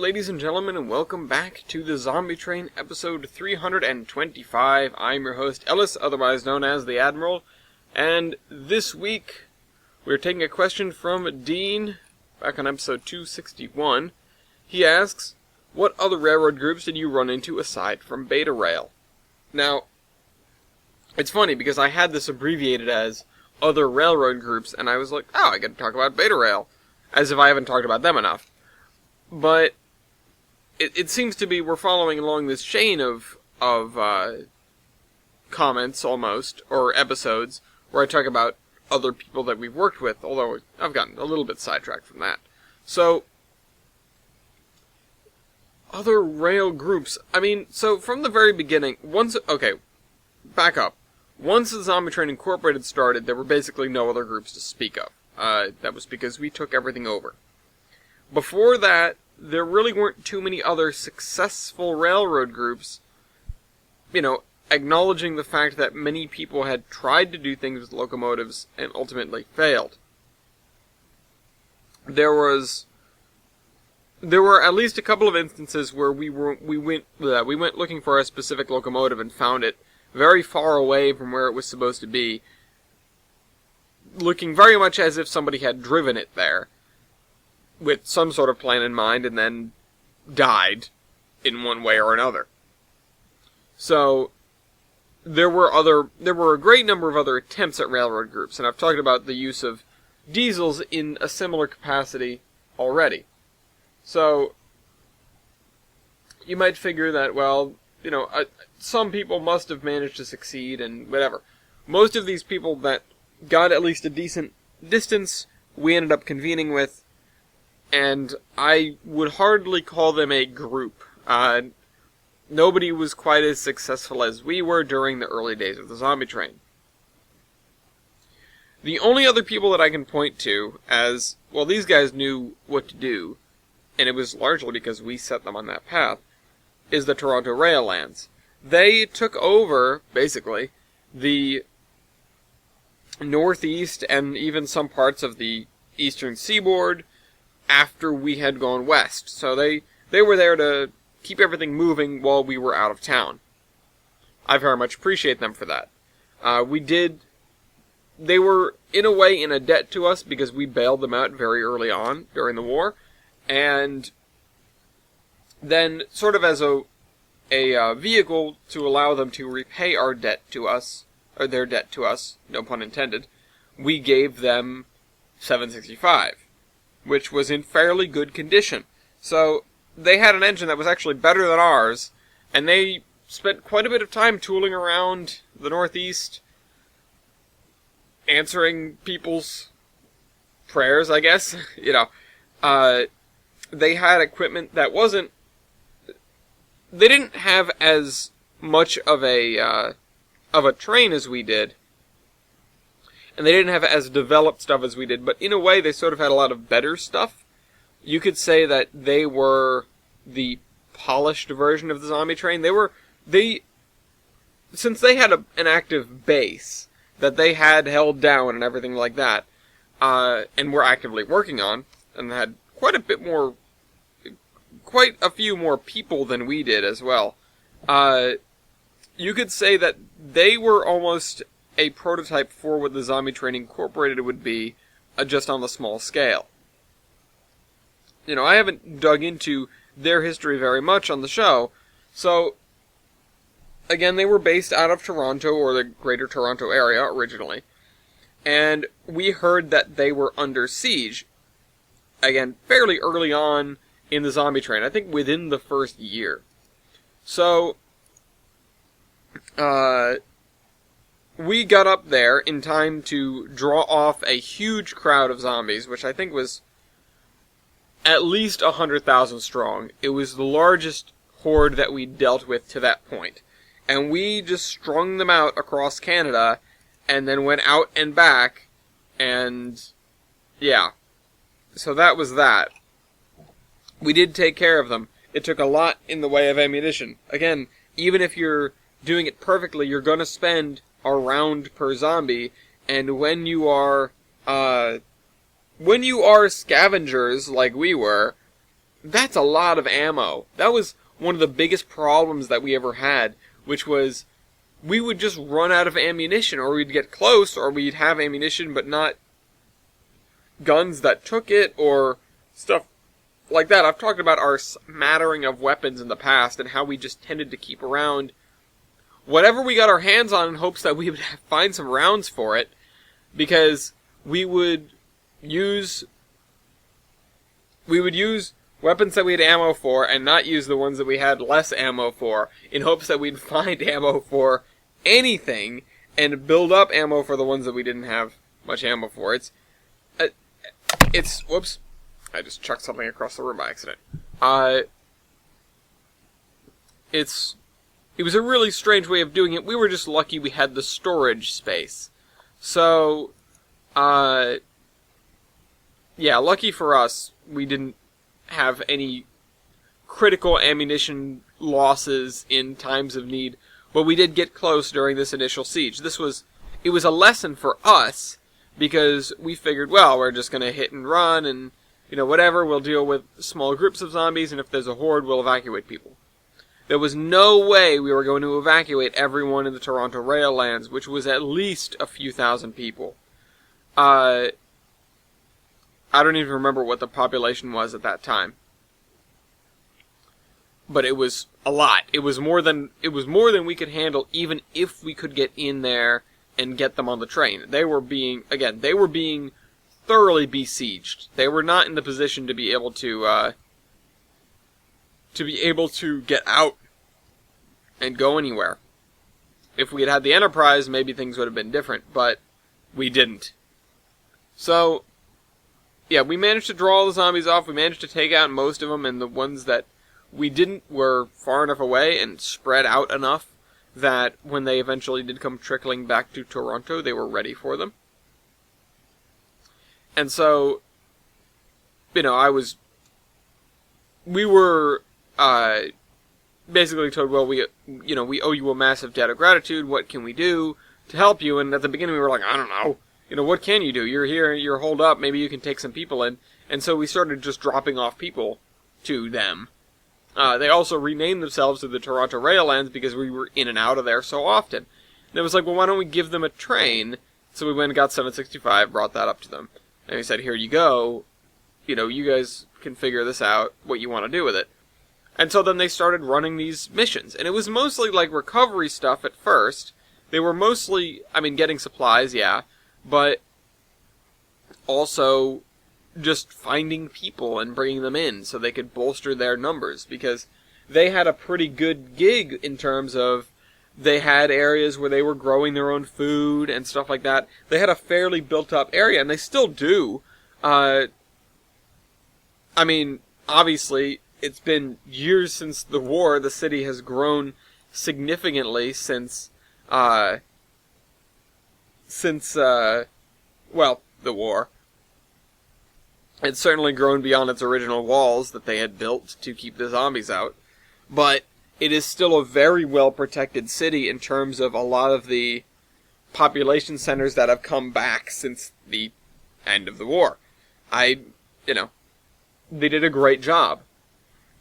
ladies and gentlemen, and welcome back to the Zombie Train, episode 325. I'm your host, Ellis, otherwise known as the Admiral, and this week we're taking a question from Dean, back on episode 261. He asks, what other railroad groups did you run into aside from Beta Rail? Now, it's funny because I had this abbreviated as other railroad groups, and I was like, oh, I get to talk about Beta Rail, as if I haven't talked about them enough. But it seems to be we're following along this chain of comments, almost, or episodes, where I talk about other people that we've worked with, although I've gotten a little bit sidetracked from that. So, other rail groups. I mean, so from the very beginning, back up. Once the Zombie Train Incorporated started, there were basically no other groups to speak of. That was because we took everything over. Before that, there really weren't too many other successful railroad groups, acknowledging the fact that many people had tried to do things with locomotives and ultimately failed. There were at least a couple of instances where we went looking for a specific locomotive and found it very far away from where it was supposed to be, looking very much as if somebody had driven it there with some sort of plan in mind, and then died in one way or another. So, there were a great number of other attempts at railroad groups, and I've talked about the use of diesels in a similar capacity already. So, you might figure that, some people must have managed to succeed, and whatever. Most of these people that got at least a decent distance, we ended up convening with, and I would hardly call them a group. Nobody was quite as successful as we were during the early days of the Zombie Train. The only other people that I can point to as, these guys knew what to do, and it was largely because we set them on that path, is the Toronto Rail Lands. They took over, basically, the northeast and even some parts of the eastern seaboard after we had gone west. So they were there to keep everything moving while we were out of town. I very much appreciate them for that. They were, in a way, in a debt to us because we bailed them out very early on during the war. And then, sort of as a vehicle to allow them to repay our debt to us, or their debt to us, no pun intended, we gave them 765. Which was in fairly good condition. So, they had an engine that was actually better than ours, and they spent quite a bit of time tooling around the Northeast, answering people's prayers, I guess. They had equipment that wasn't... They didn't have as much of a train as we did, and they didn't have as developed stuff as we did, but in a way they sort of had a lot of better stuff. You could say that they were the polished version of the Zombie Train. Since they had an active base that they had held down and everything like that, and were actively working on, and had quite a few more people than we did as well, you could say that they were almost a prototype for what the Zombie Train Incorporated would be, just on the small scale. I haven't dug into their history very much on the show, so, again, they were based out of Toronto, or the Greater Toronto Area, originally, and we heard that they were under siege, again, fairly early on in the Zombie Train, I think within the first year. So, we got up there in time to draw off a huge crowd of zombies, which I think was at least 100,000 strong. It was the largest horde that we dealt with to that point. And we just strung them out across Canada, and then went out and back, and yeah. So that was that. We did take care of them. It took a lot in the way of ammunition. Again, even if you're doing it perfectly, you're going to spend a round per zombie, and when you are scavengers like we were, that's a lot of ammo. That was one of the biggest problems that we ever had, which was we would just run out of ammunition, or we'd get close, or we'd have ammunition but not guns that took it, or stuff like that. I've talked about our smattering of weapons in the past and how we just tended to keep around whatever we got our hands on in hopes that we would find some rounds for it, because we would use weapons that we had ammo for and not use the ones that we had less ammo for, in hopes that we'd find ammo for anything and build up ammo for the ones that we didn't have much ammo for. Whoops, I just chucked something across the room by accident. It was a really strange way of doing it. We were just lucky we had the storage space. So, yeah, lucky for us, we didn't have any critical ammunition losses in times of need, but we did get close during this initial siege. It was a lesson for us, because we figured, well, we're just going to hit and run, and, whatever, we'll deal with small groups of zombies, and if there's a horde, we'll evacuate people. There was no way we were going to evacuate everyone in the Toronto Rail Lands, which was at least a few thousand people. I don't even remember what the population was at that time. But it was a lot. It was more than we could handle, even if we could get in there and get them on the train. They were being thoroughly besieged. They were not in the position to be able to get out and go anywhere. If we had had the Enterprise, maybe things would have been different, but we didn't. So, yeah, we managed to draw all the zombies off. We managed to take out most of them, and the ones that we didn't were far enough away and spread out enough that when they eventually did come trickling back to Toronto, they were ready for them. And so, we were basically told, well, we owe you a massive debt of gratitude. What can we do to help you? And at the beginning, we were like, I don't know. What can you do? You're here, you're holed up, maybe you can take some people in. And so we started just dropping off people to them. They also renamed themselves to the Toronto Rail Lands because we were in and out of there so often. And it was like, well, why don't we give them a train? So we went and got 765, brought that up to them. And we said, here you go. You guys can figure this out, what you want to do with it. And so then they started running these missions. And it was mostly like recovery stuff at first. They were mostly, getting supplies, yeah. But also just finding people and bringing them in so they could bolster their numbers. Because they had a pretty good gig in terms of they had areas where they were growing their own food and stuff like that. They had a fairly built-up area, and they still do. Obviously, it's been years since the war. The city has grown significantly since the war. It's certainly grown beyond its original walls that they had built to keep the zombies out. But it is still a very well-protected city in terms of a lot of the population centers that have come back since the end of the war. They did a great job.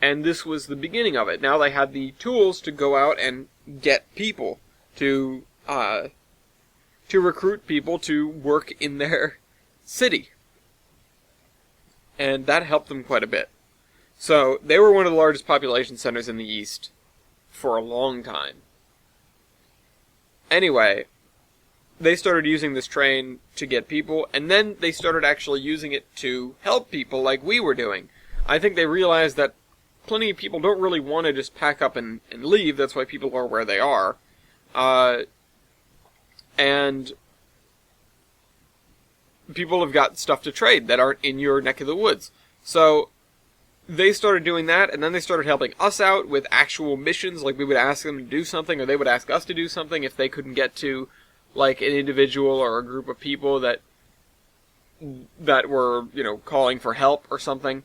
And this was the beginning of it. Now they had the tools to go out and get people, to recruit people to work in their city. And that helped them quite a bit. So, they were one of the largest population centers in the East for a long time. Anyway, they started using this train to get people, and then they started actually using it to help people like we were doing. I think they realized that plenty of people don't really want to just pack up and leave. That's why people are where they are. And people have got stuff to trade that aren't in your neck of the woods. So they started doing that, and then they started helping us out with actual missions. Like, we would ask them to do something, or they would ask us to do something if they couldn't get to, like, an individual or a group of people that were, calling for help or something.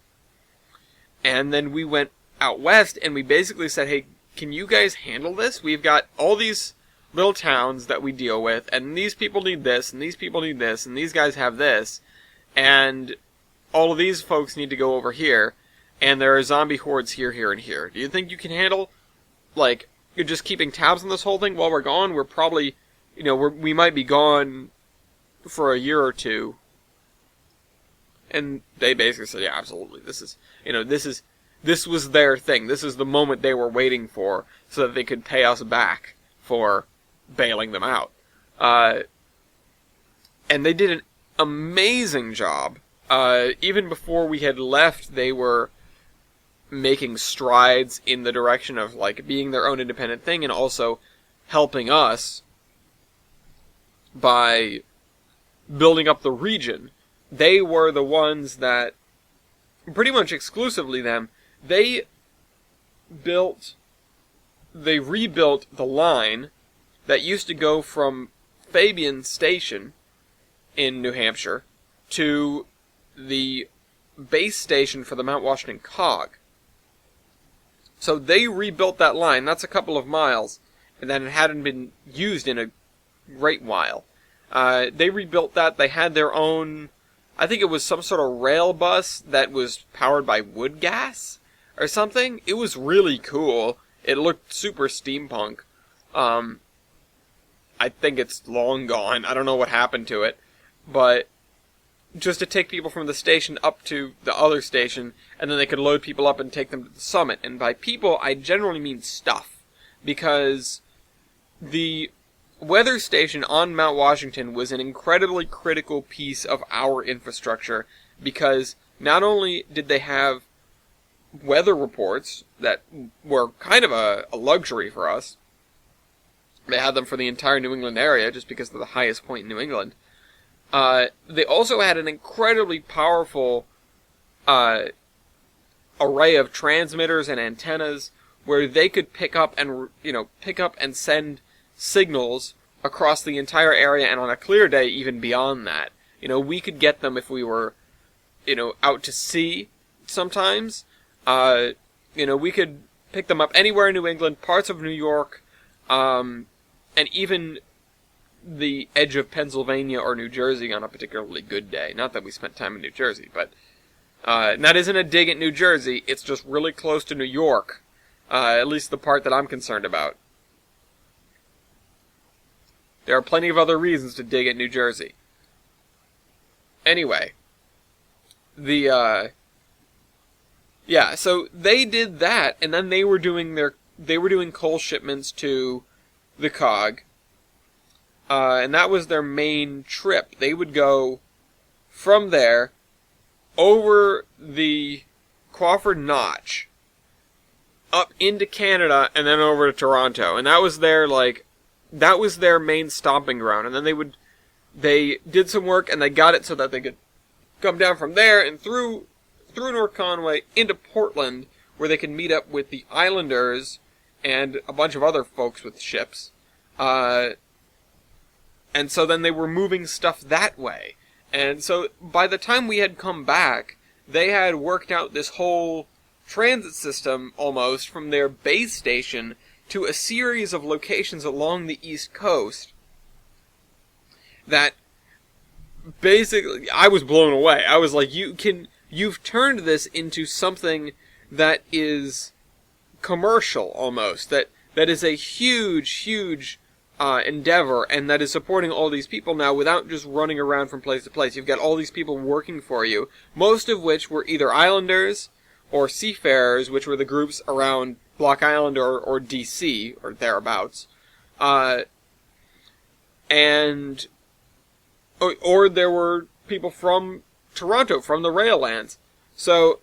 And then we went out west, and we basically said, hey, can you guys handle this? We've got all these little towns that we deal with, and these people need this, and these people need this, and these guys have this, and all of these folks need to go over here, and there are zombie hordes here, here, and here. Do you think you can handle, like, you're just keeping tabs on this whole thing while we're gone? We're probably, we might be gone for a year or two. And they basically said, yeah, absolutely. This was their thing. This is the moment they were waiting for so that they could pay us back for bailing them out. And they did an amazing job. Even before we had left, they were making strides in the direction of, like, being their own independent thing and also helping us by building up the region. They were the ones that, pretty much exclusively them, they rebuilt the line that used to go from Fabian Station in New Hampshire to the base station for the Mount Washington Cog. So they rebuilt that line. That's a couple of miles, and then it hadn't been used in a great while. They rebuilt that. They had their own, I think it was some sort of rail bus that was powered by wood gas or something. It was really cool. It looked super steampunk. I think it's long gone. I don't know what happened to it. But just to take people from the station up to the other station, and then they could load people up and take them to the summit. And by people, I generally mean stuff. Because the weather station on Mount Washington was an incredibly critical piece of our infrastructure, because not only did they have weather reports that were kind of a luxury for us, they had them for the entire New England area just because they're the highest point in New England. They also had an incredibly powerful array of transmitters and antennas where they could pick up and send signals across the entire area, and on a clear day even beyond that. We could get them if we were, out to sea sometimes. We could pick them up anywhere in New England, parts of New York, and even the edge of Pennsylvania or New Jersey on a particularly good day. Not that we spent time in New Jersey, but and that isn't a dig at New Jersey. It's just really close to New York, at least the part that I'm concerned about. There are plenty of other reasons to dig at New Jersey. Anyway, so they did that, and then they were doing coal shipments to the Cog. And that was their main trip. They would go from there over the Crawford Notch up into Canada and then over to Toronto. And that was their main stomping ground. And then they did some work and they got it so that they could come down from there and through North Conway into Portland, where they could meet up with the Islanders and a bunch of other folks with ships. And so then they were moving stuff that way. And so by the time we had come back, they had worked out this whole transit system, almost, from their base station to a series of locations along the East Coast that basically, I was blown away. I was like, you've turned this into something that is commercial, almost. That is a huge endeavor, and that is supporting all these people now without just running around from place to place. You've got all these people working for you, most of which were either Islanders or Seafarers, which were the groups around Block Island or DC, or thereabouts. And or there were people from Toronto, from the rail lands. So,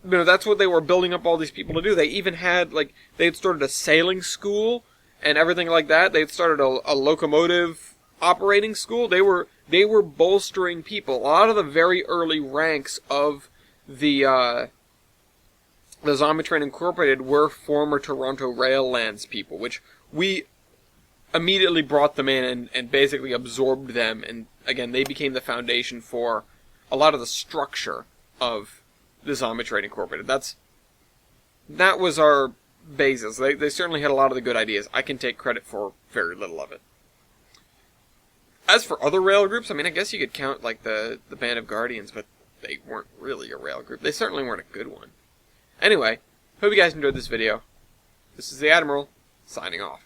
that's what they were building up all these people to do. They even had, they had started a sailing school and everything like that. They had started a locomotive operating school. They were bolstering people. A lot of the very early ranks of the Zombie Train Incorporated were former Toronto rail lands people, which we immediately brought them in and basically absorbed them. And again, they became the foundation for a lot of the structure of the Zombie Train Incorporated. That was our basis. They certainly had a lot of the good ideas. I can take credit for very little of it. As for other rail groups, I guess you could count the Band of Guardians, but they weren't really a rail group. They certainly weren't a good one. Anyway, hope you guys enjoyed this video. This is the Admiral, signing off.